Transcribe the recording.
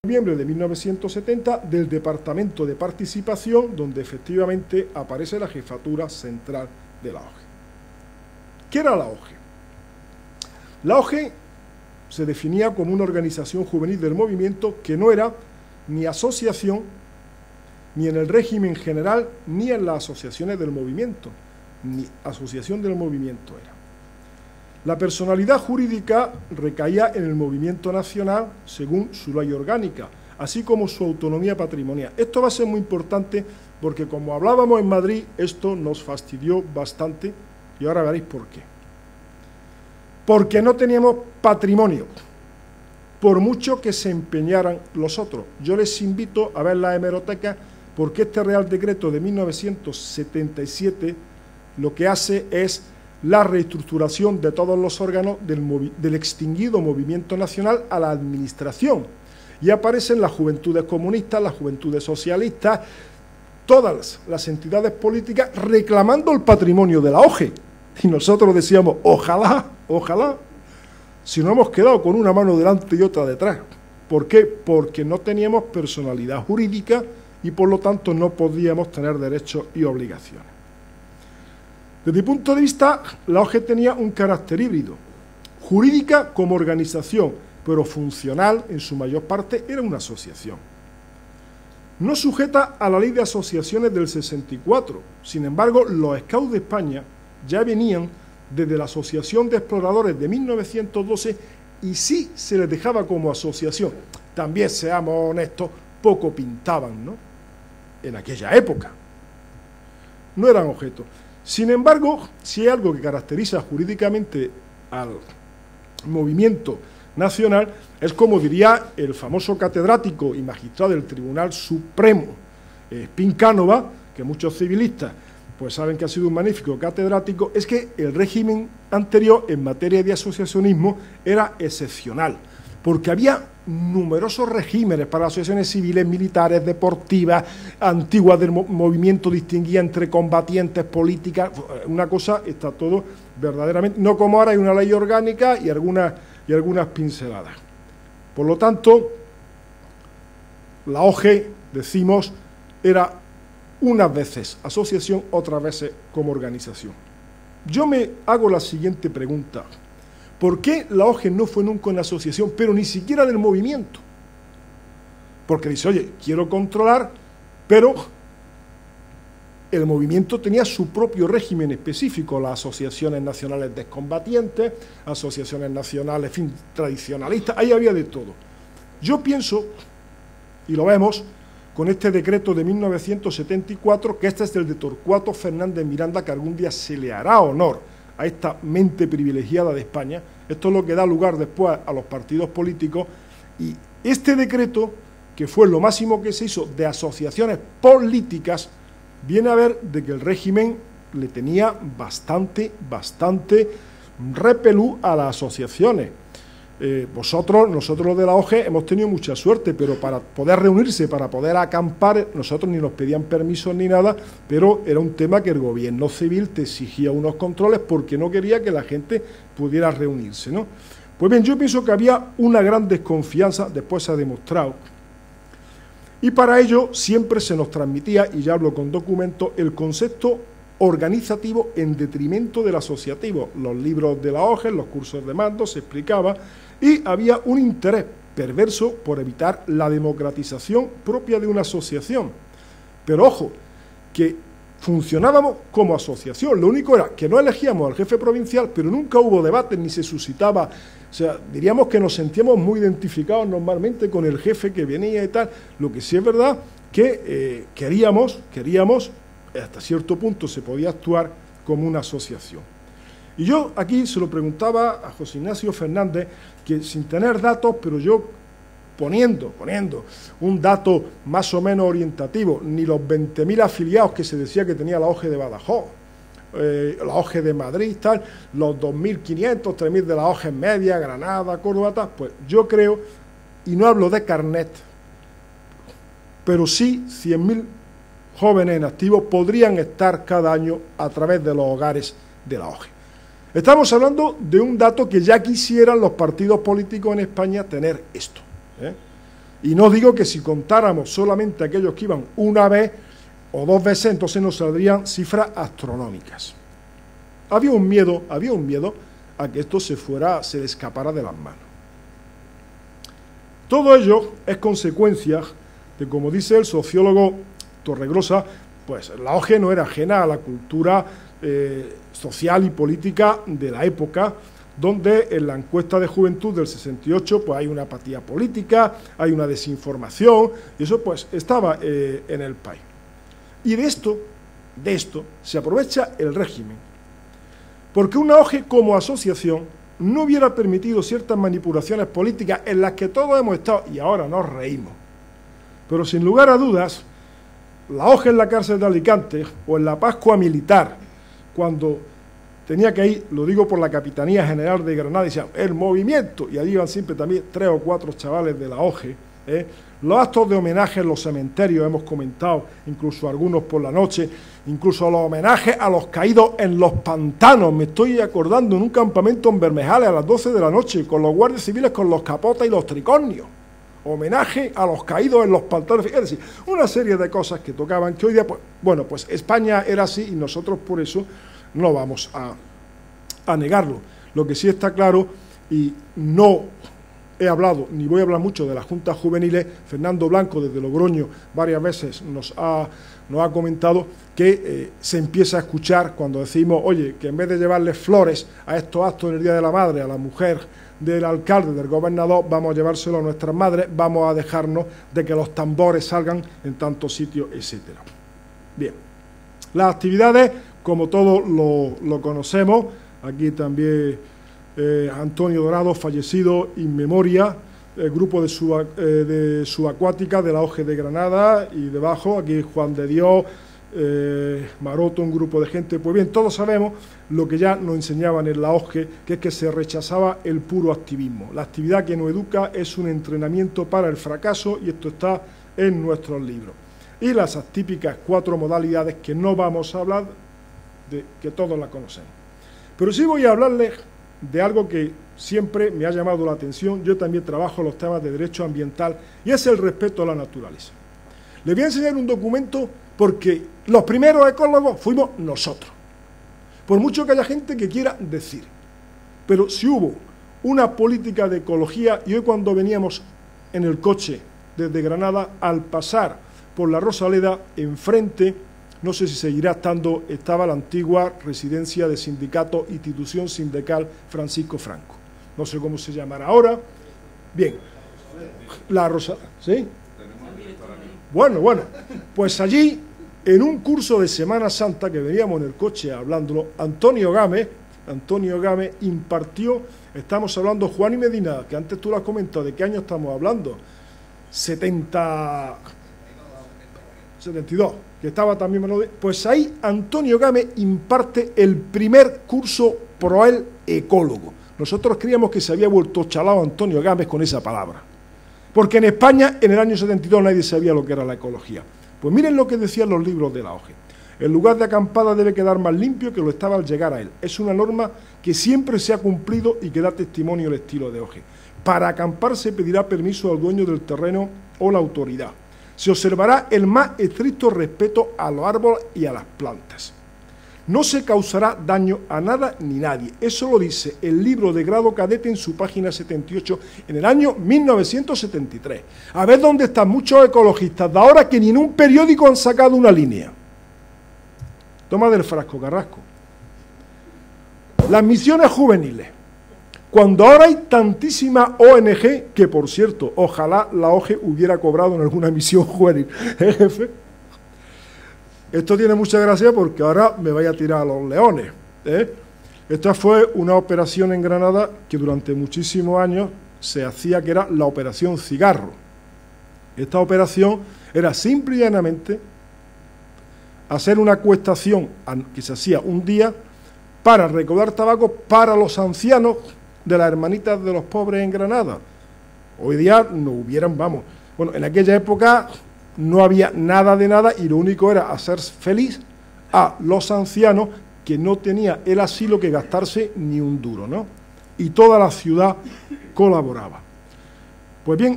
noviembre de 1970 del Departamento de Participación, donde efectivamente aparece la jefatura central de la OGE. ¿Qué era la OGE? La OGE se definía como una organización juvenil del movimiento que no era ni asociación, ni en el régimen general, ni en las asociaciones del movimiento, ni asociación del movimiento era. La personalidad jurídica recaía en el movimiento nacional según su ley orgánica, así como su autonomía patrimonial. Esto va a ser muy importante porque, como hablábamos en Madrid, esto nos fastidió bastante y ahora veréis por qué. Porque no teníamos patrimonio, por mucho que se empeñaran los otros. Yo les invito a ver la hemeroteca porque este Real Decreto de 1977 lo que hace es la reestructuración de todos los órganos del extinguido movimiento nacional a la administración. Y aparecen las juventudes comunistas, las juventudes socialistas, todas las entidades políticas reclamando el patrimonio de la OGE. Y nosotros decíamos, ojalá, ojalá, si no hemos quedado con una mano delante y otra detrás. ¿Por qué? Porque no teníamos personalidad jurídica y por lo tanto no podíamos tener derechos y obligaciones. Desde mi punto de vista, la OGE tenía un carácter híbrido, jurídica como organización, pero funcional en su mayor parte era una asociación. No sujeta a la ley de asociaciones del 64, sin embargo, los Scouts de España ya venían desde la Asociación de Exploradores de 1912 y sí se les dejaba como asociación. También, seamos honestos, poco pintaban, ¿no?, en aquella época. No eran objeto. Sin embargo, si hay algo que caracteriza jurídicamente al movimiento nacional, es, como diría el famoso catedrático y magistrado del Tribunal Supremo, Spín-Cánova, que muchos civilistas pues saben que ha sido un magnífico catedrático, es que el régimen anterior en materia de asociacionismo era excepcional, porque había numerosos regímenes para asociaciones civiles, militares, deportivas, antiguas del movimiento, distinguía entre combatientes, políticas, una cosa, está todo verdaderamente, no como ahora hay una ley orgánica y algunas pinceladas. Por lo tanto, la OGE, decimos, era unas veces asociación, otras veces como organización. Yo me hago la siguiente pregunta. ¿Por qué la OGE no fue nunca una asociación, pero ni siquiera del movimiento? Porque dice, oye, quiero controlar, pero el movimiento tenía su propio régimen específico, las asociaciones nacionales de excombatientes, asociaciones nacionales, en fin, tradicionalistas, ahí había de todo. Yo pienso, y lo vemos con este decreto de 1974, que este es el de Torcuato Fernández Miranda, que algún día se le hará honor a esta mente privilegiada de España. Esto es lo que da lugar después a los partidos políticos, y este decreto, que fue lo máximo que se hizo de asociaciones políticas, viene a ver de que el régimen le tenía bastante repelú a las asociaciones. Nosotros los de la OGE hemos tenido mucha suerte, pero para poder reunirse, para poder acampar, nosotros ni nos pedían permisos ni nada, pero era un tema que el gobierno civil te exigía unos controles porque no quería que la gente pudiera reunirse, ¿no? Pues bien, yo pienso que había una gran desconfianza, después se ha demostrado, y para ello siempre se nos transmitía, y ya hablo con documentos, el concepto organizativo en detrimento del asociativo. Los libros de la OGE, los cursos de mando, se explicaba, y había un interés perverso por evitar la democratización propia de una asociación. Pero ojo, que funcionábamos como asociación, lo único era que no elegíamos al jefe provincial, pero nunca hubo debate ni se suscitaba, o sea, diríamos que nos sentíamos muy identificados normalmente con el jefe que venía y tal. Lo que sí es verdad que queríamos, hasta cierto punto se podía actuar como una asociación. Y yo aquí se lo preguntaba a José Ignacio Fernández, que sin tener datos, pero yo poniendo un dato más o menos orientativo, ni los 20.000 afiliados que se decía que tenía la OGE de Badajoz, la OGE de Madrid, tal, los 2.500, 3.000 de la OGE media, Granada, Córdoba, tal, pues yo creo, y no hablo de carnet, pero sí 100.000 jóvenes en activo podrían estar cada año a través de los hogares de la OGE. Estamos hablando de un dato que ya quisieran los partidos políticos en España tener esto, Y no digo que si contáramos solamente aquellos que iban una vez o dos veces, entonces nos saldrían cifras astronómicas. Había un miedo a que esto se le escapara de las manos. Todo ello es consecuencia de, como dice el sociólogo Torregrosa, pues la OGE no era ajena a la cultura social y política de la época, donde en la encuesta de juventud del 68 pues hay una apatía política, hay una desinformación, y eso pues estaba en el país. Y de esto se aprovecha el régimen, porque una OGE como asociación no hubiera permitido ciertas manipulaciones políticas en las que todos hemos estado, y ahora nos reímos. Pero sin lugar a dudas, la OGE en la cárcel de Alicante o en la Pascua Militar, cuando tenía que ir, lo digo por la Capitanía General de Granada, y decían, el movimiento, y allí iban siempre también 3 o 4 chavales de la OGE, los actos de homenaje en los cementerios, hemos comentado, incluso algunos por la noche, incluso los homenajes a los caídos en los pantanos. Me estoy acordando en un campamento en Bermejales a las 12 de la noche, con los guardias civiles con los capotas y los tricornios. Homenaje a los caídos en los pantanos. Es decir, una serie de cosas que tocaban, que hoy día, pues, bueno, pues España era así y nosotros por eso no vamos a negarlo. Lo que sí está claro, y no he hablado, ni voy a hablar mucho de las juntas juveniles, Fernando Blanco desde Logroño varias veces nos ha comentado que se empieza a escuchar cuando decimos, oye, que en vez de llevarles flores a estos actos en el Día de la Madre, a la mujer del alcalde, del gobernador, vamos a llevárselo a nuestras madres, vamos a dejarnos de que los tambores salgan en tantos sitios, etcétera. Bien, las actividades, como todos lo conocemos, aquí también Antonio Dorado, fallecido in memoria, el grupo de subacuática de la OGE de Granada, y debajo aquí Juan de Dios, Maroto, un grupo de gente. Pues bien, todos sabemos lo que ya nos enseñaban en la OGE, que es que se rechazaba el puro activismo. La actividad que nos educa es un entrenamiento para el fracaso, y esto está en nuestros libros. Y las típicas 4 modalidades que no vamos a hablar, de que todos la conocemos. Pero sí voy a hablarles de algo que siempre me ha llamado la atención. Yo también trabajo los temas de derecho ambiental, y es el respeto a la naturaleza. Les voy a enseñar un documento porque los primeros ecólogos fuimos nosotros, por mucho que haya gente que quiera decir. Pero si hubo una política de ecología, y hoy cuando veníamos en el coche desde Granada, al pasar por la Rosaleda, enfrente, no sé si seguirá estando, estaba la antigua residencia de sindicato, institución sindical Francisco Franco. No sé cómo se llamará ahora. Bien, la Rosaleda, ¿sí? Bueno, pues allí, en un curso de Semana Santa que veníamos en el coche hablándolo, Antonio Gámez impartió, estamos hablando, Juan y Medina, que antes tú lo has comentado, ¿de qué año estamos hablando? 72, que estaba también, pues ahí Antonio Gámez imparte el primer curso Proel ecólogo. Nosotros creíamos que se había vuelto chalado Antonio Gámez con esa palabra, porque en España en el año 72 nadie sabía lo que era la ecología. Pues miren lo que decían los libros de la OGE. El lugar de acampada debe quedar más limpio que lo estaba al llegar a él. Es una norma que siempre se ha cumplido y que da testimonio el estilo de OGE. Para acampar se pedirá permiso al dueño del terreno o la autoridad. Se observará el más estricto respeto a los árboles y a las plantas. No se causará daño a nada ni nadie. Eso lo dice el libro de grado cadete en su página 78 en el año 1973. A ver dónde están muchos ecologistas de ahora que ni en un periódico han sacado una línea. Toma del frasco, Carrasco. Las misiones juveniles. Cuando ahora hay tantísima ONG, que por cierto, ojalá la OGE hubiera cobrado en alguna misión juvenil, jefe. Esto tiene mucha gracia porque ahora me vaya a tirar a los leones. Esta fue una operación en Granada que durante muchísimos años se hacía, que era la operación cigarro. Esta operación era simple y llanamente hacer una acuestación que se hacía un día para recaudar tabaco para los ancianos de las hermanitas de los pobres en Granada. Hoy día no hubieran, vamos, bueno, en aquella época no había nada de nada y lo único era hacer feliz a los ancianos que no tenía el asilo que gastarse ni un duro, ¿no? Y toda la ciudad colaboraba. Pues bien,